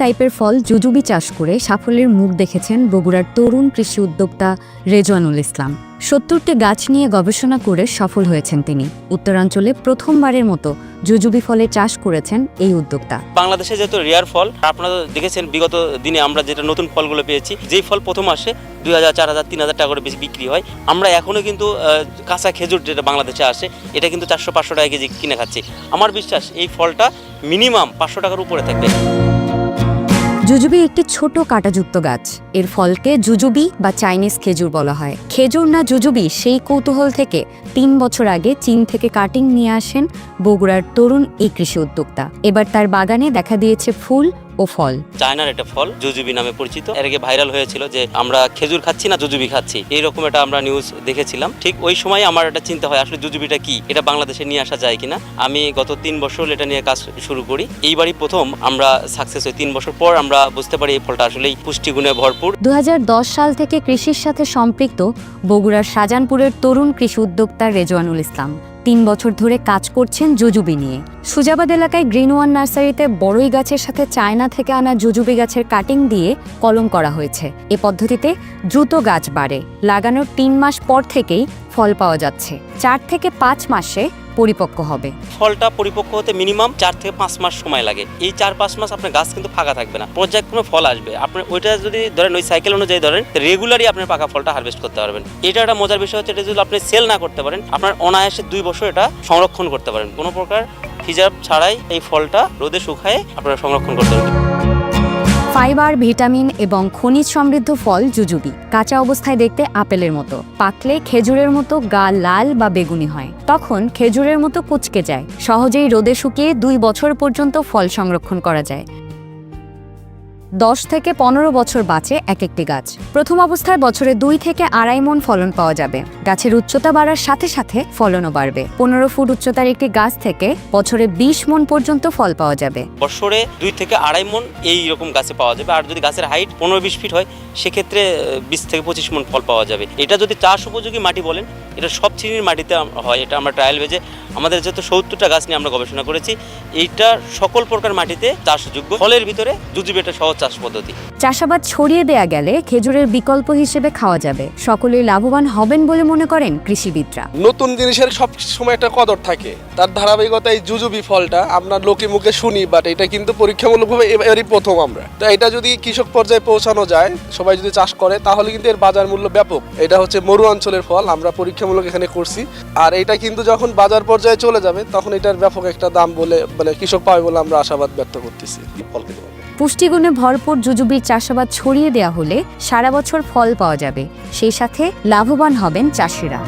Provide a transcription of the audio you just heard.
টাইপের ফল জুজুবি চাষ করে সাফল্যের মুখ দেখেছেন বগুড়ার তরুণ কৃষি উদ্যোক্তা রেজওয়ানুল ইসলাম। ৭০টি গাছ নিয়ে গবেষণা করে সফল হয়েছেন তিনি। উত্তরাঞ্চলে প্রথমবারের মতো জুজুবি ফলের চাষ করেছেন এই উদ্যোক্তা। বাংলাদেশে যেহেতু রেয়ার ফল, আপনারা দেখেছেন বিগত দিনে আমরা যেটা নতুন ফলগুলো পেয়েছি, যেই ফল প্রথম আসে ২,০০০, ৪,০০০, ৩,০০০ টাকা করে বেশি বিক্রি হয়। আমরা এখনও কিন্তু কাঁচা খেজুর যেটা বাংলাদেশে আসে এটা কিন্তু ৪০০-৫০০ টাকা কেজি কিনে খাচ্ছি। আমার বিশ্বাস এই ফলটা মিনিমাম ৫০০ টাকার উপরে থাকবে। জুজুবি একটি ছোট কাঁটাযুক্ত গাছ। এর ফলকে জুজুবি বা চাইনিজ খেজুর বলা হয়। খেজুর না জুজুবি, সেই কৌতূহল থেকে ৩ বছর আগে চীন থেকে কাটিং নিয়ে আসেন বগুড়ার তরুণ এই কৃষি উদ্যোক্তা। এবার তার বাগানে দেখা দিয়েছে ফুল ও ফল। চায়নার একটা ফল জুজুবি নামে পরিচিত। এর আগে ভাইরাল হয়েছিল যে আমরা খেজুর খাচ্ছি না জুজুবি খাচ্ছি, এইরকম একটা আমরা নিউজ দেখেছিলাম। ঠিক ওই সময় আমার একটা চিন্তা হয় আসলে জুজুবিটা কি, এটা বাংলাদেশে নিয়ে আসা যায় কিনা। আমি গত ৩ বছর এটা নিয়ে কাজ শুরু করি। এইবারই প্রথম আমরা সাকসেস হই। ৩ বছর পর আমরা বুঝতে পারি এই ফলটা আসলেই পুষ্টিগুণে ভরপুর। ২০১০ সাল থেকে কৃষির সাথে সম্পৃক্ত বগুড়ার শাহজাহানপুরের তরুণ কৃষি উদ্যোক্তা রেজওয়ানুল ইসলাম ৩ বছর ধরে কাজ করছেন জুজুবি নিয়ে। সুজাবাদ এলাকায় গ্রিন ওয়ান নার্সারিতে বড়ই গাছের সাথে চায়না থেকে আনা জুজুবি গাছের কাটিং দিয়ে কলম করা হয়েছে। এ পদ্ধতিতে দ্রুত গাছ বাড়ে। লাগানোর ৩ মাস পর থেকেই ফল পাওয়া যাচ্ছে। ৪ থেকে ৫ মাসে পরিপক্ক হবে। ফলটা পরিপক্ক হতে মিনিমাম ৪ থেকে ৫ মাস সময় লাগে। এই ৪-৫ মাস আপনার গাছ কিন্তু ফাঁকা থাকবে না, পর্যায়ক্রমে ফল আসবে। আপনি ওইটা যদি ধরেন ওই সাইকেল অনুযায়ী ধরেন, রেগুলারই আপনার পাকা ফলটা হারভেস্ট করতে পারবেন। এটা একটা মজার বিষয় হচ্ছে, এটা যদি আপনি সেল না করতে পারেন, আপনার অনায়াসে ২ বছর এটা সংরক্ষণ করতে পারেন। কোনো প্রকার প্রিজার্ভ ছাড়াই এই ফলটা রোদে শুকায়ে আপনারা সংরক্ষণ করতে পারেন। ফাইবার, ভিটামিন এবং খনিজ সমৃদ্ধ ফল জুজুবি। কাঁচা অবস্থায় দেখতে আপেলের মতো, পাকলে খেজুরের মতো গা লাল বা বেগুনি হয়। তখন খেজুরের মতো কুঁচকে যায়। সহজেই রোদে শুকিয়ে ২ বছর পর্যন্ত ফল সংরক্ষণ করা যায়। ১০ থেকে ১৫ বছর বাঁচে এক একটি গাছ। প্রথম অবস্থায় বছরে ২ থেকে ২.৫ মণ ফলন পাওয়া যাবে। গাছের উচ্চতা বাড়ার সাথে সাথে ফলনও বাড়বে। ১৫ ফুট উচ্চতার একটি গাছ থেকে বছরে ২০ মণ পর্যন্ত ফল পাওয়া যাবে। বছরে ২ থেকে ২.৫ মণ এই রকম গাছে পাওয়া যাবে। আর যদি গাছের হাইট ১৫-২০ ফিট হয়, সেক্ষেত্রে ২০ থেকে ২৫ মণ ফল পাওয়া যাবে। এটা যদি চাষ উপযোগী মাটি বলেন, এটা সব শ্রেণীর মাটিতে হয়। এটা আমরা ট্রায়াল বেজে আমাদের যেহেতু ৭০টা গাছ নিয়ে আমরা গবেষণা করেছি, এইটা সকল প্রকার মাটিতে চাষযোগ্য। ফলের ভিতরে জুজুবি একটা সহজ চাষ পদ্ধতি। চাষাবাদ ছড়িয়ে দেয়া গেলে খেজুরের বিকল্প হিসেবে খাওয়া যাবে। সকলেই লাভবান হবেন বলে মনে করেন কৃষিবিদরা। নতুন জিনিসের সব সময় একটা কদর থাকে, তার ধারাবাহিকতা এই জুজুবি ফলটা আমরা লোকে মুখে শুনি, বাট এটা কিন্তু পরীক্ষামূলকভাবে এবারই প্রথম আমরা। তো এটা যদি কৃষক পর্যায়ে পৌঁছানো যায়, সবাই যদি চাষ করে, তাহলে কিন্তু এর বাজার মূল্য ব্যাপক। এটা হচ্ছে মরু অঞ্চলের ফল, আমরা পরীক্ষামূলক এখানে করছি। আর এটা কিন্তু যখন বাজার পর্যায়ে চলে যাবে, তখন এটার ব্যাপক একটা দাম বলে কৃষক পাবে বলে আমরা আশাবাদ ব্যক্ত করতেছি। পুষ্টিগুণে ভরপুর জুজুবির চাষাবাদ ছড়িয়ে দেওয়া হলে সারা বছর ফল পাওয়া যাবে। সেই সাথে লাভবান হবেন চাষিরা।